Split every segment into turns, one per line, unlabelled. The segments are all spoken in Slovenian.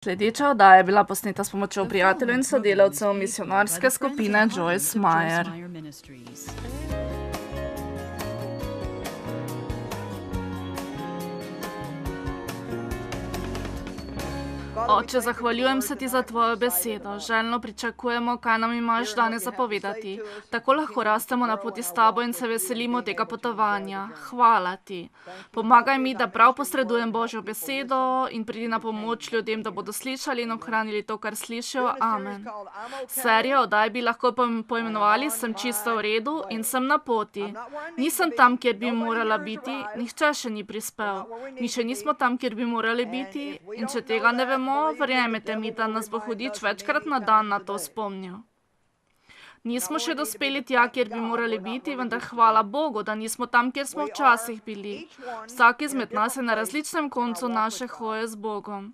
Sledeča oddaja je bila posneta s pomočjo prijateljev in sodelavcev misionarske skupine Joyce Meyer. Oče, zahvaljujem se ti za tvojo besedo. Željno pričakujemo, kaj nam imaš danes zapovedati. Tako lahko rastemo na poti s tabo in se veselimo tega potovanja. Hvala ti. Pomagaj mi, da prav posredujem Božjo besedo in pridi na pomoč ljudem, da bodo slišali in ohranili to, kar slišijo. Amen. Serijo oddaj bi lahko poimenovali Sem čisto v redu in sem na poti. Nisem tam, kjer bi morala biti, nihče še ni prispel. Mi še nismo tam, kjer bi morali biti, in če tega ne vemo, verjemite mi, da nas bo hudič večkrat na dan na to spomnil. Nismo še dospeli tja, kjer bi morali biti, vendar hvala Bogu, da nismo tam, kjer smo včasih bili. Vsak izmed nas je na različnem koncu naše hoje z Bogom.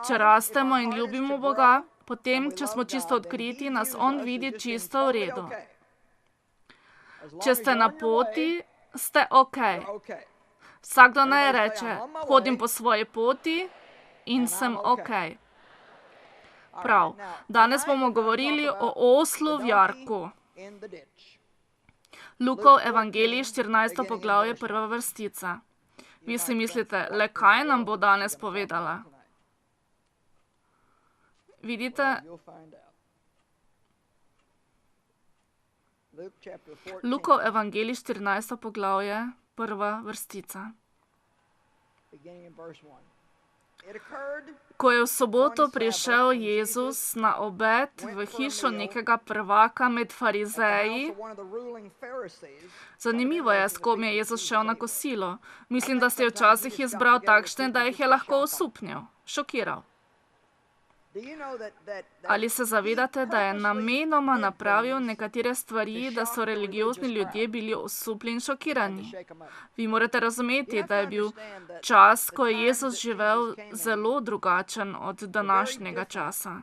Če rastemo in ljubimo Boga, potem, če smo čisto odkriti, nas On vidi čisto v redu. Če ste na poti, ste okej. Vsakdo naj reče, hodim po svoji poti in sem okej. Prav, danes bomo govorili o oslu v jarku. Lukov evangelij, 14. poglavje, 1. vrstica. Vi si mislite, le kaj nam bo danes povedala? Vidite? Lukov evangelij, 14. poglavje, 1. vrstica. Ko je v soboto prišel Jezus na obed v hišo nekega prvaka med farizeji, zanimivo je, s kom je Jezus šel na kosilo. Mislim, da se je včasih izbral takšne, da jih je lahko osupnil, šokiral. Ali se zavedate, da je namenoma napravil nekatere stvari, da so religiozni ljudje bili osupli in šokirani? Vi morate razumeti, da je bil čas, ko je Jezus živel, zelo drugačen od današnjega časa.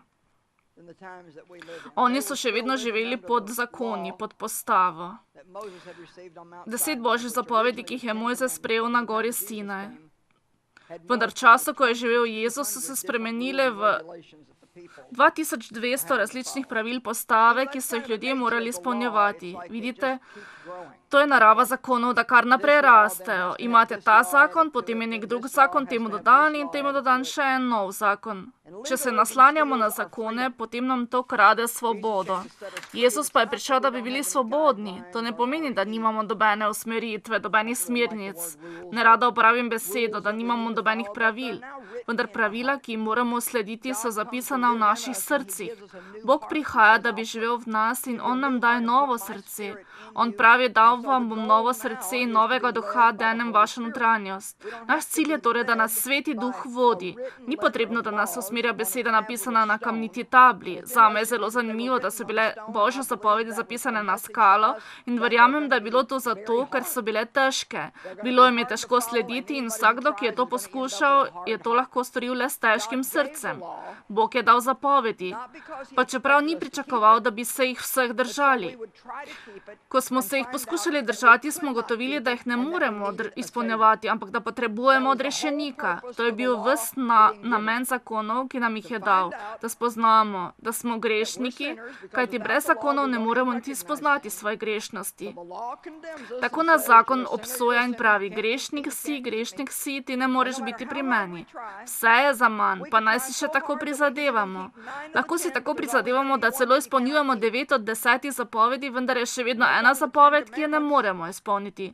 Oni so še vedno živeli pod zakoni, pod postavo. 10 božjih zapovedi, ki jih je Mojzes sprejel na gori Sinaj. Vendar v času, ko je živel Jezus, so se spremenile v 2200 različnih pravil postave, ki so jih ljudje morali izpolnjevati. Vidite, to je narava zakonov, da kar naprej rastejo. Imate ta zakon, potem je nek drug zakon, temu dodan in temu dodan še en nov zakon. Če se naslanjamo na zakone, potem nam to krade svobodo. Jezus pa je prišel, da bi bili svobodni. To ne pomeni, da nimamo dobene usmeritve, dobenih smernic. Nerada uporabim besedo, da nimamo dobenih pravil. Vendar pravila, ki jim moramo slediti, so zapisana v naših srcih. Bog prihaja, da bi živel v nas in On nam daje novo srce. On pravi, dal vam bom novo srce in novega duha denem vašo notranjost. Naš cilj je torej, da nas Sveti Duh vodi. Ni potrebno, da nas usmerja beseda napisana na kamniti tabli. Zame je zelo zanimivo, da so bile Božje zapovedi zapisane na skalo in verjamem, da je bilo to zato, ker so bile težke. Bilo jim je težko slediti in vsakdo, ki je to poskušal, je to lahko storil le s težkim srcem. Bog je dal zapovedi, pa čeprav ni pričakoval, da bi se jih vseh držali. Ko smo se jih poskušali držati, smo ugotovili, da jih ne moremo izpolnjevati, ampak da potrebujemo odrešenika. To je bil ves namen zakonov, ki nam jih je dal, da spoznamo, da smo grešniki, kajti brez zakonov ne moremo niti spoznati svoje grešnosti. Tako nas zakon obsoja in pravi, grešnik si, ti ne moreš biti pri meni. Vse je za manj, pa naj si še tako prizadevamo. Lahko si tako prizadevamo, da celo izpolnjujemo 9 od 10 zapovedi, vendar je še vedno ena zapoved, ki je ne moremo izpolniti.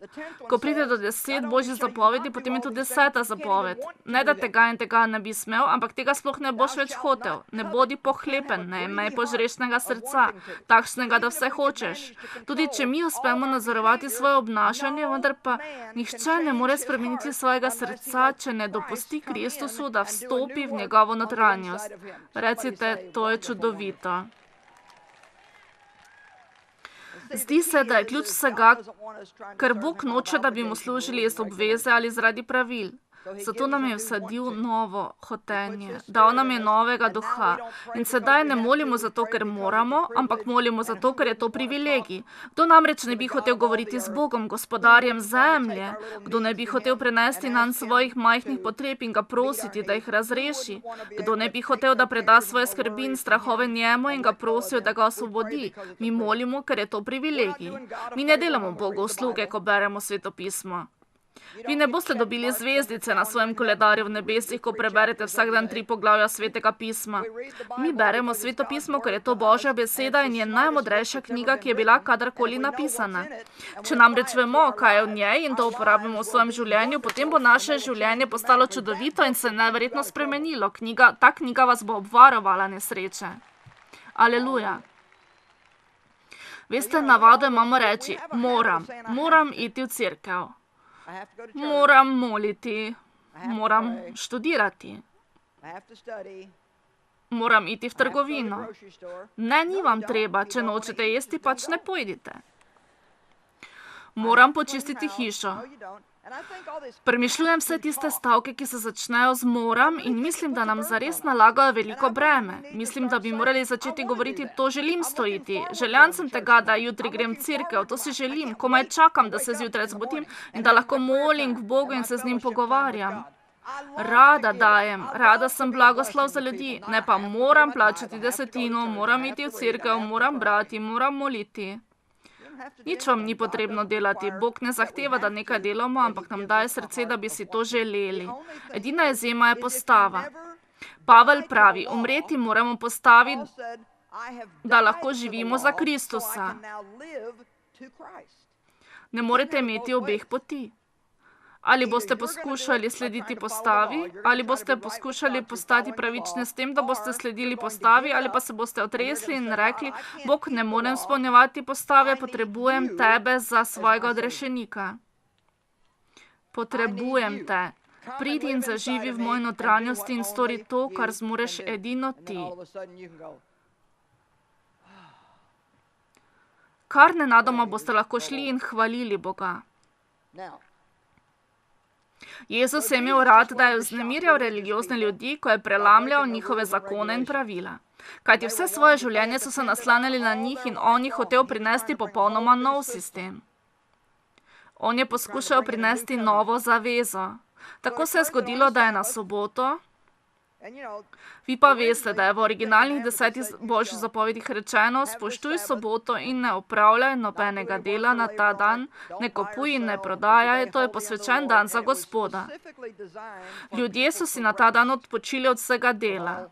Ko pride do 10 božjih zapovedi, potem je to 10. zapoved. Ne, da tega in tega ne bi smel, ampak tega sploh ne boš več hotel. Ne bodi pohlepen, ne imej požrešnega srca, takšnega, da vse hočeš. Tudi če mi uspemo nadzorovati svoje obnašanje, vendar pa nihče ne more spremeniti svojega srca, če ne dopusti Kristusu, da vstopi v njegovo notranjost. Recite, to je čudovito. Zdi se, da je ključ vsega, ker Bog noče, da bi mu služili iz obveze ali zaradi pravil. Zato nam je vsadil novo hotenje, dal nam je novega duha. In sedaj ne molimo zato, ker moramo, ampak molimo zato, ker je to privilegij. Kdo namreč ne bi hotel govoriti z Bogom, gospodarjem zemlje? Kdo ne bi hotel prenesti nanj svojih majhnih potreb in ga prositi, da jih razreši? Kdo ne bi hotel, da preda svoje skrbi in strahove njemu in ga prosijo, da ga osvobodi? Mi molimo, ker je to privilegij. Mi ne delamo Bogu usluge, ko beremo svetopismo. Vi ne boste dobili zvezdice na svojem koledarju v nebesih, ko preberete vsak dan 3 poglavja svetega pisma. Mi beremo sveto pismo, ker je to Božja beseda in je najmodrejša knjiga, ki je bila kadarkoli napisana. Če namreč vemo, kaj je v njej in to uporabimo v svojem življenju, potem bo naše življenje postalo čudovito in se neverjetno spremenilo. Ta knjiga vas bo obvarovala nesreče. Aleluja. Veste, navado imamo reči, moram iti v cerkev. Moram moliti, moram študirati, moram iti v trgovino. Ne, ni vam treba, če nočete jesti, pač ne pojdite. Moram počistiti hišo. Premišljujem vse tiste stavke, ki se začnejo z moram in mislim, da nam zares nalagajo veliko breme. Mislim, da bi morali začeti govoriti, to želim storiti. Željan sem tega, da jutri grem v cerkev, to si želim, komaj čakam, da se zjutraj zbudim in da lahko molim k Bogu in se z njim pogovarjam. Rada dajem, rada sem blagoslov za ljudi, ne pa moram plačati desetino, moram iti v cerkev, moram brati, moram moliti. Nič vam ni potrebno delati. Bog ne zahteva, da nekaj delamo, ampak nam daje srce, da bi si to želeli. Edina izjema je postava. Pavel pravi, umreti moramo postavi, da lahko živimo za Kristusa. Ne morete imeti obeh poti. Ali boste poskušali slediti postavi, ali boste poskušali postati pravični s tem, da boste sledili postavi, ali pa se boste otresli in rekli, Bog, ne morem izpolnjevati postave, potrebujem tebe za svojega odrešenika. Potrebujem te. Pridi in zaživi v moji notranjosti in stori to, kar zmoreš edino ti. Kar nenadoma boste lahko šli in hvalili Boga. Jezus je imel rad, da je vznemirjal religiozne ljudi, ko je prelamljal njihove zakone in pravila. Kajti vse svoje življenje so se naslanjali na njih in on jih hotel prinesti popolnoma nov sistem. On je poskušal prinesti novo zavezo. Tako se je zgodilo, da je na soboto. Vi pa veste, da je v originalnih 10 božjih zapovedih rečeno, spoštuj soboto in ne opravljaj nobenega dela na ta dan, ne kupuj in ne prodajaj, to je posvečen dan za Gospoda. Ljudje so si na ta dan odpočili od vsega dela.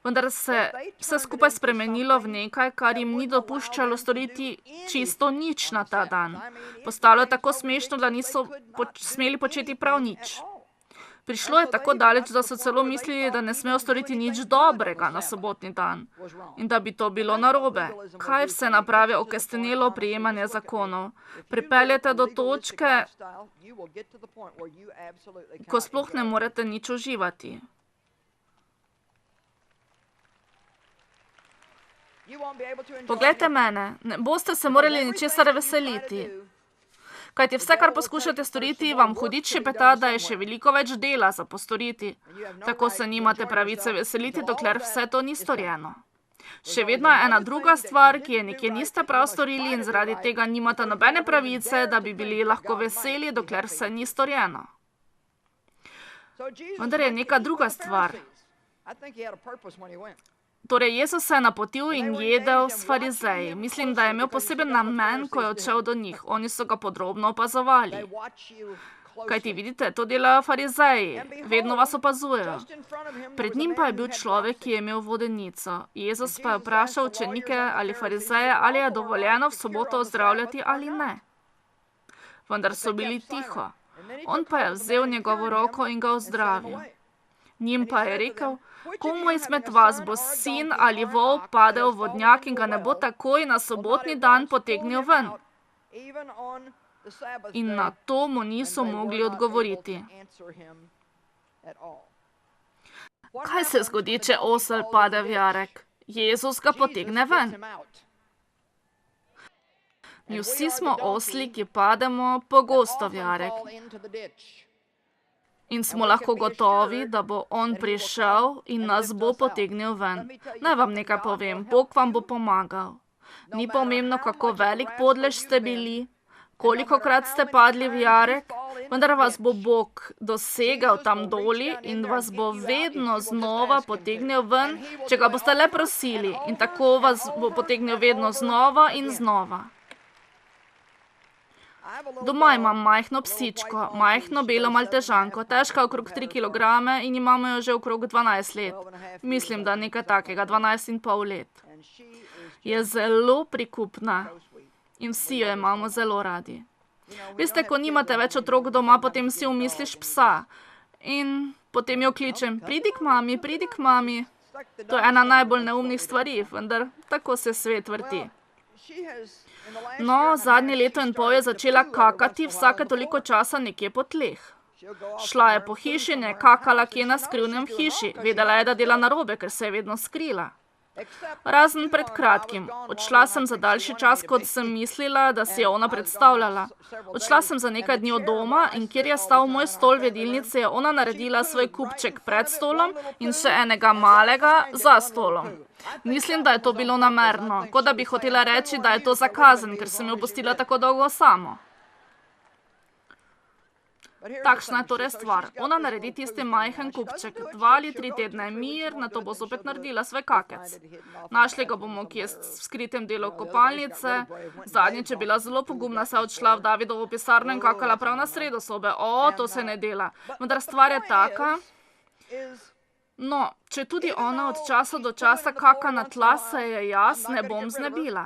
Vendar se vse skupaj spremenilo v nekaj, kar jim ni dopuščalo storiti čisto nič na ta dan. Postalo je tako smešno, da niso smeli početi prav nič. Prišlo je tako daleč, da so celo mislili, da ne smejo storiti nič dobrega na sobotni dan in da bi to bilo narobe. Kaj vse napravi okestenelo prijemanje zakonov? Pripeljete do točke, ko sploh ne morete nič uživati. Poglejte mene, ne boste se morali ničesar veseliti. Kajti vse, kar poskušate storiti, vam hudič šepeta, da je še veliko več dela za postoriti. Tako se nimate pravice veseliti, dokler vse to ni storjeno. Še vedno je ena druga stvar, ki je nekje niste prav storili in zaradi tega nimate nobene pravice, da bi bili lahko veseli, dokler vse ni storjeno. Vendar je neka druga stvar. Torej, Jezus se je napotil in jedel s farizeji. Mislim, da je imel poseben namen, ko je odšel do njih. Oni so ga podrobno opazovali. Kajti vidite, to delajo farizeji. Vedno vas opazujejo. Pred njim pa je bil človek, ki je imel vodenico. Jezus pa je vprašal učenike ali farizeje, ali je dovoljeno v soboto ozdravljati ali ne. Vendar so bili tiho. On pa je vzel njegovo roko in ga ozdravil. Njim pa je rekel, komu izmed vas bo sin ali volk padel v vodnjak in ga ne bo takoj na sobotni dan potegnil ven? In na to mu niso mogli odgovoriti. Kaj se zgodi, če osel pade v jarek? Jezus ga potegne ven. Mi vsi smo osli, ki pademo pogosto v jarek. In smo lahko gotovi, da bo on prišel in nas bo potegnil ven. Naj vam nekaj povem, Bog vam bo pomagal. Ni pomembno, kako velik podlež ste bili, kolikokrat ste padli v jarek, vendar vas bo Bog dosegal tam doli in vas bo vedno znova potegnil ven, če ga boste le prosili. In tako vas bo potegnil vedno znova in znova. Doma imam majhno psičko, majhno belo maltežanko, težka okrog 3 kg in imamo jo že okrog 12 let. Mislim, da nekaj takega, 12,5 let. Je zelo prikupna in vsi jo imamo zelo radi. Veste, ko nimate več otrok doma, potem si umisliš psa in potem jo kličem, pridi k mami, pridi k mami. To je ena najbolj neumnih stvari, vendar tako se svet vrti. No, zadnje leto in pol je začela kakati vsake toliko časa nekje po tleh. Šla je po hiši in je kakala kje na skrivnem hiši. Vedela je, da dela narobe, ker se je vedno skrila. Razen pred kratkim. Odšla sem za daljši čas, kot sem mislila, da si je ona predstavljala. Odšla sem za nekaj dni od doma in kjer je stal moj stol v jedilnici, je ona naredila svoj kupček pred stolom in še enega malega za stolom. Mislim, da je to bilo namerno, kot da bi hotela reči, da je to za kazen, ker sem jo pustila tako dolgo samo. Takšna je torej stvar. Ona naredi tisti majhen kupček, 2 ali 3 tedne mir, nato bo zopet naredila svoj kakec. Našli ga bomo kje v skritem delu kopalnice. Zadnjič je bila zelo pogumna, se je odšla v Davidovo pisarno in kakala prav na sredo sobe. To se ne dela. Vendar stvar je taka, no, če tudi ona od časa do časa kaka na tla, se je jaz ne bom znebila.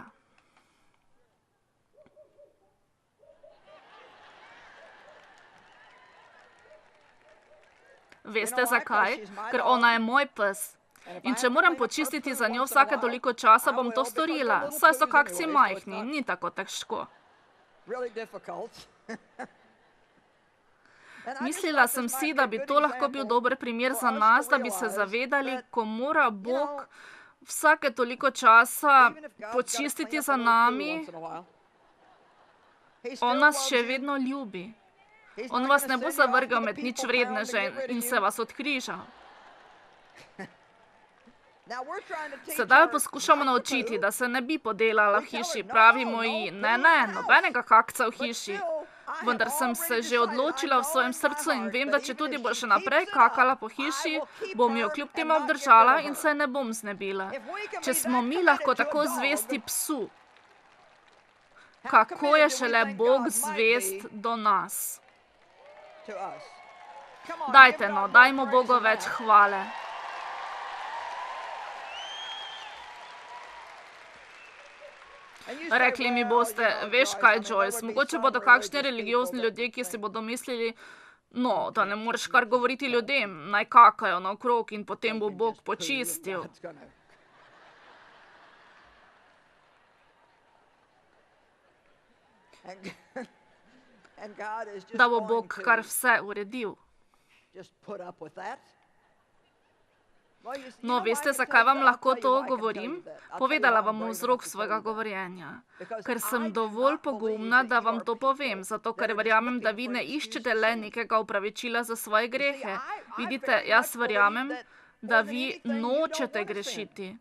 Veste zakaj? Ker ona je moj pes. In če moram počistiti za njo vsake toliko časa, bom to storila. Saj so kakci majhni, ni tako težko. Mislila sem si, da bi to lahko bil dober primer za nas, da bi se zavedali, ko mora Bog vsake toliko časa počistiti za nami. On nas še vedno ljubi. On vas ne bo zavrgal med nič vredneže in se vas odkrižal. Sedaj poskušamo naučiti, da se ne bi podelala v hiši. Pravimo ji, ne, nobenega kakca v hiši. Vendar sem se že odločila v svojem srcu in vem, da če tudi bo še naprej kakala po hiši, bom jo kljub temu obdržala in se ne bom znebila. Če smo mi lahko tako zvesti psu, kako je šele Bog zvest do nas? Dajte no, dajmo Bogu več hvale. Rekli mi boste, veš kaj, Joyce, mogoče bodo kakšni religiozni ljudje, ki si bodo mislili, no, da ne moreš kar govoriti ljudem, naj kakajo naokrog in potem bo Bog počistil. Da bo Bog kar vse uredil. No, veste, zakaj vam lahko to govorim? Povedala vam vzrok svojega govorjenja. Ker sem dovolj pogumna, da vam to povem, zato ker verjamem, da vi ne iščete le nekega opravičila za svoje grehe. Vidite, jaz verjamem, da vi nočete grešiti.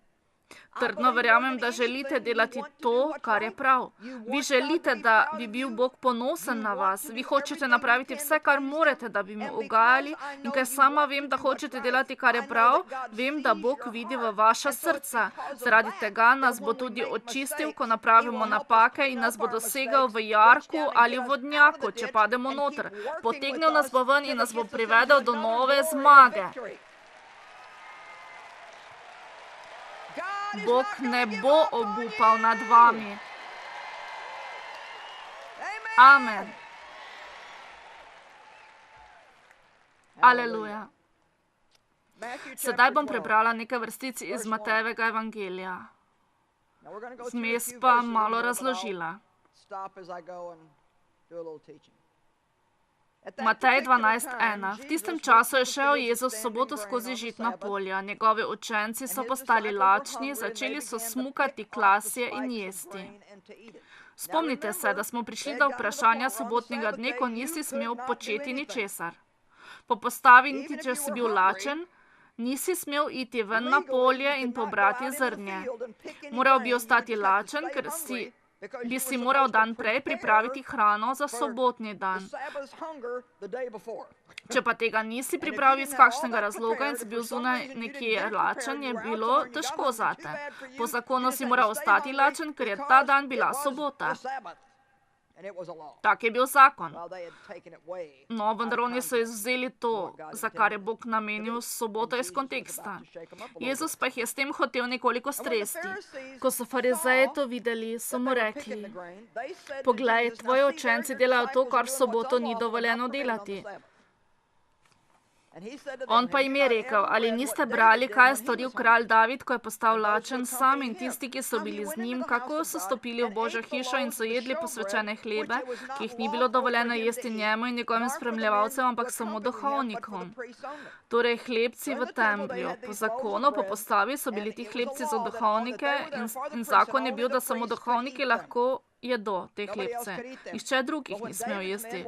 Trdno verjamem, da želite delati to, kar je prav. Vi želite, da bi bil Bog ponosen na vas. Vi hočete napraviti vse, kar morete, da bi mu ugajali. In ker sama vem, da hočete delati, kar je prav, vem, da Bog vidi v vaša srca. Zaradi tega nas bo tudi očistil, ko napravimo napake in nas bo dosegal v jarku ali v vodnjaku, če pademo noter. Potegnil nas bo ven in nas bo privedel do nove zmage. Bog ne bo obupal nad vami. Amen. Aleluja. Sedaj bom prebrala nekaj vrstic iz Matejevega evangelija. Vmes pa malo razložila. Matej 12:1. V tistem času je šel Jezus soboto skozi žitna polja. Njegovi učenci so postali lačni, začeli so smukati klasje in jesti. Spomnite se, da smo prišli do vprašanja sobotnega dne, ko nisi smel početi ničesar. Po postavi, niti če si bil lačen, nisi smel iti ven na polje in pobrati zrnje. Moral bi ostati lačen, ker bi si moral dan prej pripraviti hrano za sobotni dan. Če pa tega nisi pripravil iz kakšnega razloga in si bil zunaj nekje lačen, je bilo težko zate. Po zakonu si moral ostati lačen, ker je ta dan bila sobota. Tak je bil zakon. No, vendar oni so izvzeli to, za kar je Bog namenil soboto iz konteksta. Jezus pa jih je s tem hotel nekoliko stresti. Ko so farizeji to videli, so mu rekli: Poglej, tvoji učenci delajo to, kar soboto ni dovoljeno delati. On pa jim je rekel: Ali niste brali, kaj je storil kralj David, ko je postal lačen, sam in tisti, ki so bili z njim, kako so stopili v Božjo hišo in so jedli posvečene hlebe, ki jih ni bilo dovoljeno jesti njemu in njegovim spremljevalcem, ampak samo duhovnikom. Torej hlebci v templju. Po zakonu, po postavi so bili ti hlebci za duhovnike in zakon je bil, da samo duhovniki lahko jedo te hlebce. Nihče drugih ni smel jesti.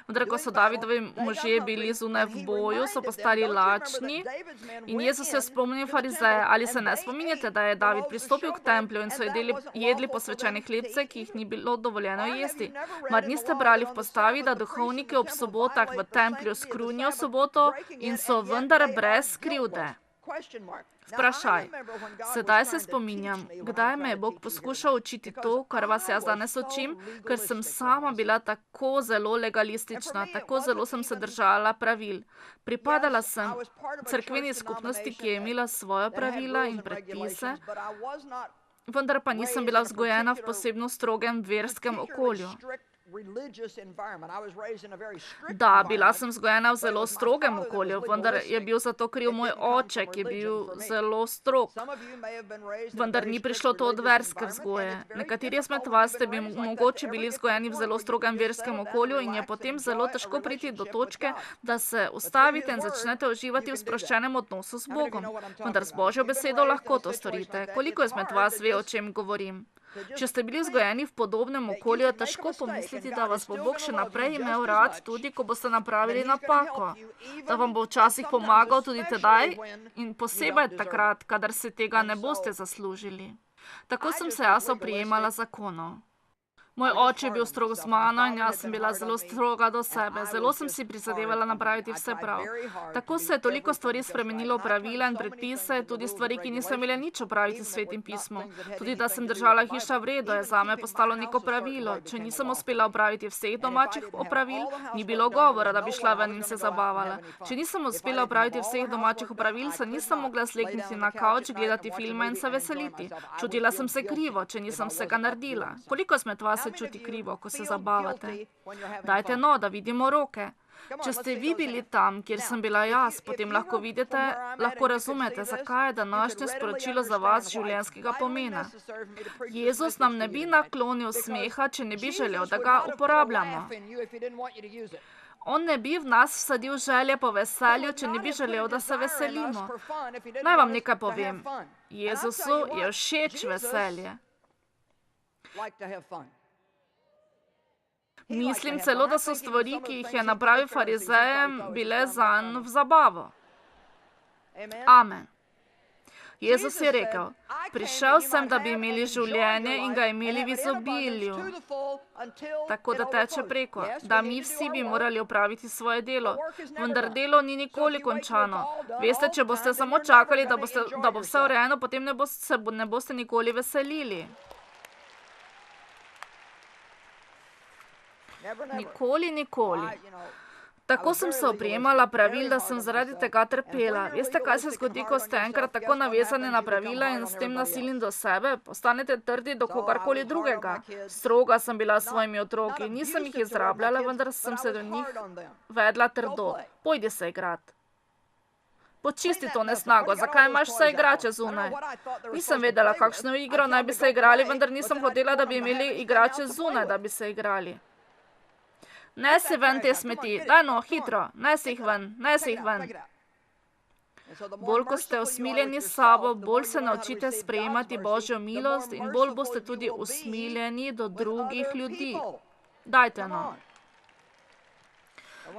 Vendar, ko so Davidovi možje bili zunaj v boju, so postali lačni in Jezus je spomnil farizeje: Ali se ne spominjate, da je David pristopil k templju in so jedli posvečene hlebce, ki jih ni bilo dovoljeno jesti? Mar niste brali v postavi, da duhovniki ob sobotah v templju skrunijo soboto in so vendar brez krivde? Vprašaj. Sedaj se spominjam, kdaj me je Bog poskušal učiti to, kar vas jaz danes učim, ker sem sama bila tako zelo legalistična, tako zelo sem se držala pravil. Pripadala sem cerkveni skupnosti, ki je imela svoja pravila in predpise, vendar pa nisem bila vzgojena v posebno strogem verskem okolju. Da, bila sem vzgojena v zelo strogem okolju, vendar je bil za to kriv moj oče, ki je bil zelo strog. Vendar ni prišlo to od verske vzgoje. Nekateri izmed vas ste mogoče bili vzgojeni v zelo strogem verskem okolju in je potem zelo težko priti do točke, da se ustavite in začnete uživati v sproščenem odnosu z Bogom. Vendar z Božjo besedo lahko to storite. Koliko izmed vas ve, o čem govorim? Če ste bili vzgojeni v podobnem okolju, je težko pomisliti, da vas bo Bog še naprej imel rad, tudi ko boste napravili napako. Da vam bo včasih pomagal tudi tedaj in posebej takrat, kadar se tega ne boste zaslužili. Tako sem se jaz oprijemala zakonov. Moj oče je bil strog z mano in jaz sem bila zelo stroga do sebe. Zelo sem si prizadevala napraviti vse prav. Tako se je toliko stvari spremenilo v pravila in predpise, tudi stvari, ki niso imele nič opraviti s Svetim pismom. Tudi, da sem držala hiša v redu, je zame postalo neko pravilo. Če nisem uspela opraviti vseh domačih opravil, ni bilo govora, da bi šla ven in se zabavala. Če nisem uspela opraviti vseh domačih opravil, se nisem mogla slegniti na kavč, gledati filme in se veseliti. Čutila sem se krivo, če nisem vsega naredila. Koliko izmed vas se čuti krivo, ko se zabavate? Dajte no, da vidimo roke. Če ste vi bili tam, kjer sem bila jaz, potem lahko vidite, lahko razumete, zakaj je današnje sporočilo za vas življenjskega pomena. Jezus nam ne bi naklonil smeha, če ne bi želel, da ga uporabljamo. On ne bi v nas vsadil želje po veselju, če ne bi želel, da se veselimo. Naj vam nekaj povem. Jezusu je všeč veselje. Mislim celo, da so stvari, ki jih je napravil farizejem, bile zanj v zabavo. Amen. Jezus je rekel: Prišel sem, da bi imeli življenje in ga imeli v izobilju. Tako da teče preko, da mi vsi bi morali opraviti svoje delo, vendar delo ni nikoli končano. Veste, če boste samo čakali, da bo vse urejeno, potem ne boste nikoli veselili. Nikoli, nikoli. Tako sem se oprijemala pravil, da sem zaradi tega trpela. Veste, kaj se zgodi, ko ste enkrat tako navezani na pravila in s tem nasilni do sebe? Postanete trdi do kogarkoli drugega. Stroga sem bila s svojimi otroki. Nisem jih izrabljala, vendar sem se do njih vedla trdo. Pojdi se igrat. Počisti to nesnago, zakaj imaš vse igrače zunaj? Nisem vedela, kakšno igro naj bi se igrali, vendar nisem hotela, da bi imeli igrače zunaj, da bi se igrali. Nesi ven te smeti, daj no, hitro, nesi jih ven. Bolj, ko ste usmiljeni s sabo, bolj se naučite sprejemati Božjo milost in bolj boste tudi usmiljeni do drugih ljudi. Dajte no.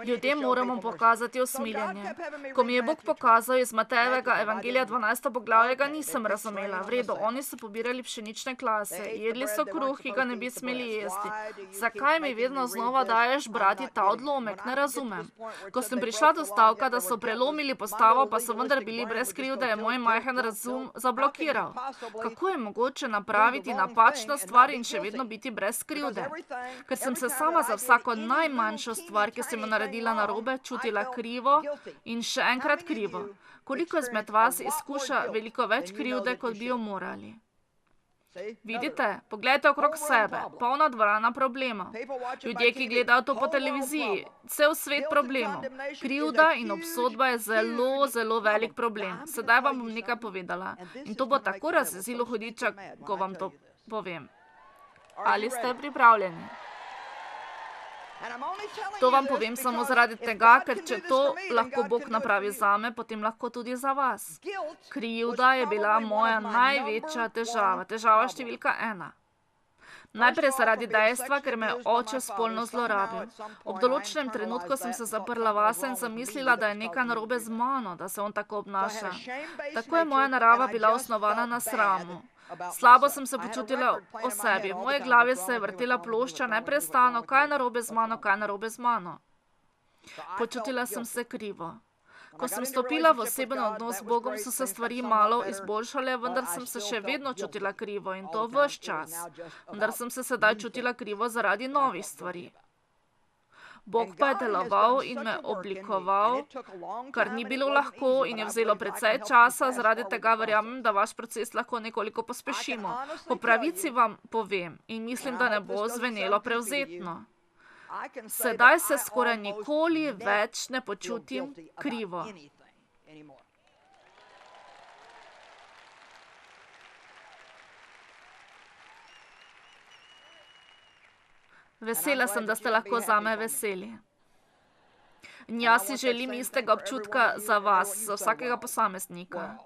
Ljudem moramo pokazati usmiljenje. Ko mi je Bog pokazal iz Matejevega evangelija 12. poglavje, ga nisem razumela. V redu, oni so pobirali pšenične klase, jedli so kruh, ki ga ne bi smeli jesti. Zakaj mi vedno znova daješ brati ta odlomek? Ne razumem. Ko sem prišla do stavka, da so prelomili postavo, pa so vendar bili brez krivde, je moj majhen razum zablokiral. Kako je mogoče napraviti napačno stvar in še vedno biti brez krivde? Ker sem se sama za vsako najmanjšo stvar, ki sem jo naredila narobe, čutila krivo in še enkrat krivo. Koliko izmed vas izkuša veliko več krivde, kot bi jo morali? Vidite, poglejte okrog sebe, polna dvorana problemov. Ljudje, ki gledajo to po televiziji, cel svet problemov. Krivda in obsodba je zelo, zelo velik problem. Sedaj vam bom nekaj povedala. In to bo tako razjezilo hudiča, ko vam to povem. Ali ste pripravljeni? To vam povem samo zaradi tega, ker če to lahko Bog napravi zame, potem lahko tudi za vas. Krivda je bila moja največja težava, težava številka 1. Najprej zaradi dejstva, ker me je oče spolno zlorabil. Ob določenem trenutku sem se zaprla vase in sem mislila, da je nekaj narobe z mano, da se on tako obnaša. Tako je moja narava bila osnovana na sramu. Slabo sem se počutila o sebi. V moje glavi se je vrtela plošča neprestano, kaj je narobe z mano, kaj je narobe z mano. Počutila sem se krivo. Ko sem stopila v oseben odnos z Bogom, so se stvari malo izboljšale, vendar sem se še vedno čutila krivo in to ves čas. Vendar sem se sedaj čutila krivo zaradi novih stvari. Bog pa je deloval in me oblikoval, kar ni bilo lahko in je vzelo precej časa, zaradi tega verjamem, da vaš proces lahko nekoliko pospešimo. Po pravici vam povem in mislim, da ne bo zvenelo prevzetno. Sedaj se skoraj nikoli več ne počutim krivo. Vesela sem, da ste lahko zame veseli. In jaz si želim istega občutka za vas, za vsakega posameznika.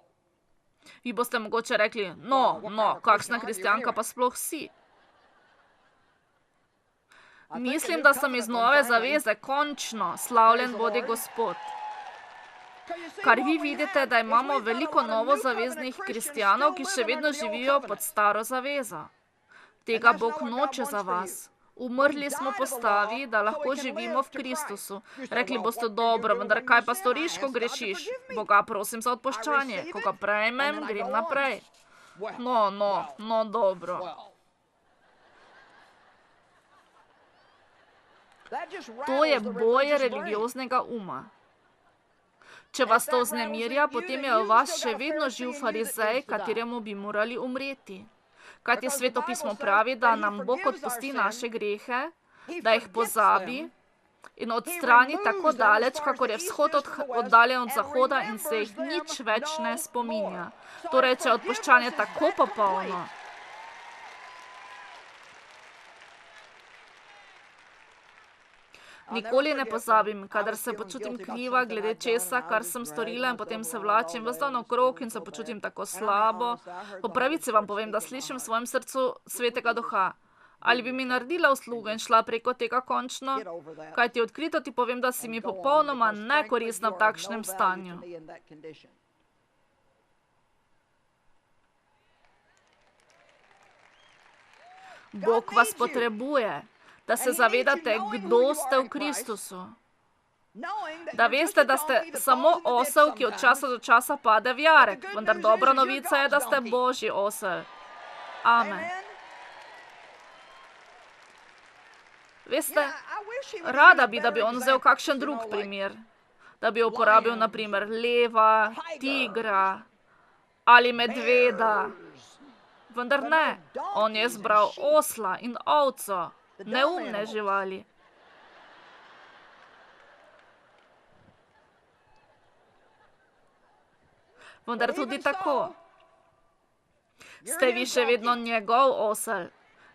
Vi boste mogoče rekli, no, kakšna kristjanka pa sploh si. Mislim, da sem iz nove zaveze, končno, slavljen bodi Gospod. Kar vi vidite, da imamo veliko novozaveznih kristjanov, ki še vedno živijo pod staro zavezo. Tega Bog noče za vas. Umrli smo postavi, da lahko živimo v Kristusu. Rekli boste, dobro, vendar kaj pa storiš, ko grešiš? Boga prosim za odpuščanje. Ko ga prejmem, grem naprej. No, dobro. To je boj religioznega uma. Če vas to vznemirja, potem je v vas še vedno živ farizej, kateremu bi morali umreti. Kajti Sveto pismo pravi, da nam Bog odpusti naše grehe, da jih pozabi in odstrani tako daleč, kakor je vzhod oddaljen od zahoda in se jih nič več ne spominja. Torej, če je odpuščanje tako popolno. Nikoli ne pozabim, kadar se počutim kriva glede česa, kar sem storila in potem se vlačim ves dan okrog in se počutim tako slabo. Po pravici vam povem, da slišim v svojem srcu Svetega Duha. Ali bi mi naredila uslugo in šla preko tega končno? Kajti odkrito ti povem, da si mi popolnoma nekoristna v takšnem stanju. Bog vas potrebuje. Da se zavedate, kdo ste v Kristusu. Da veste, da ste samo osel, ki od časa do časa pade v jarek. Vendar dobra novica je, da ste Božji osel. Amen. Veste, rada bi, da bi on vzel kakšen drug primer. Da bi uporabil, na primer, leva, tigra ali medveda. Vendar ne, on je izbral osla in ovco. Neumne živali. Vendar tudi tako. Ste vi še vedno njegov osel.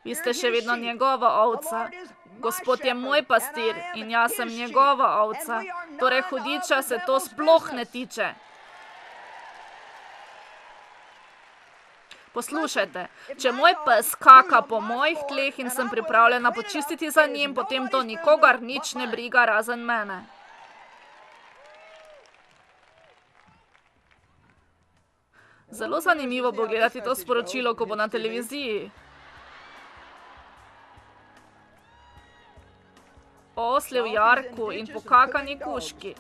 Vi ste še vedno njegova ovca. Gospod je moj pastir in jaz sem njegova ovca. Torej hudiča se to sploh ne tiče. Poslušajte, če moj pes kaka po mojih tleh in sem pripravljena počistiti za njim, potem to nikogar nič ne briga razen mene. Zelo zanimivo bo gledati to sporočilo, ko bo na televiziji. Osli v jarku in pokakani kužki.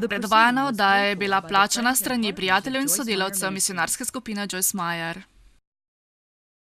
Predvajana oddaja je bila plačana s strani prijateljev in sodelavcev misijonarske skupine Joyce Meyer.